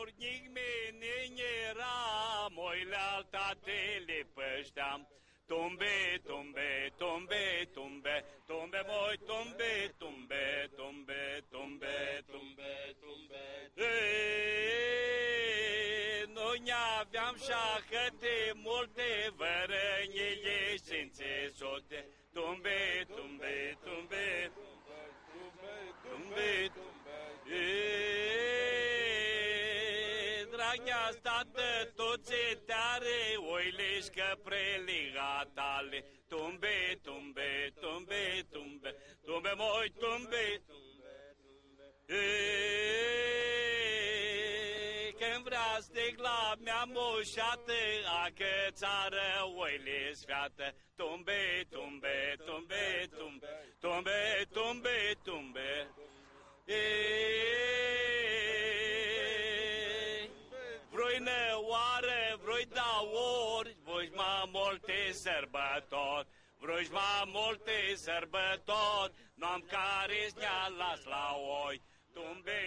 furnic mine era, moile altate le pășteam. Tumbe, tumbe, tumbe, tumbe, tumbe, moi, tumbe, tumbe, tumbe, tumbe, tumbe, tumbe. Noi n-aveam șahăte multe, vărănie esențe sote. Tumbe, tumbe, tumbe, tumbe, tumbe. Dragea stată toți tare, oile-și căpreligatale. Tumbe, tumbe, tumbe, tumbe, tumbe, moi, tumbe, când vrea sticla mea moșată, a că țară oile sfeată. Tumbe, tumbe, tumbe, tumbe, tumbe, tumbe, tumbe. Vroi neoară, vroi da ori, voi mai multe sărbători. Vroi mai multe sărbători, n-am care-ți ne-a las la oi. Tumbe,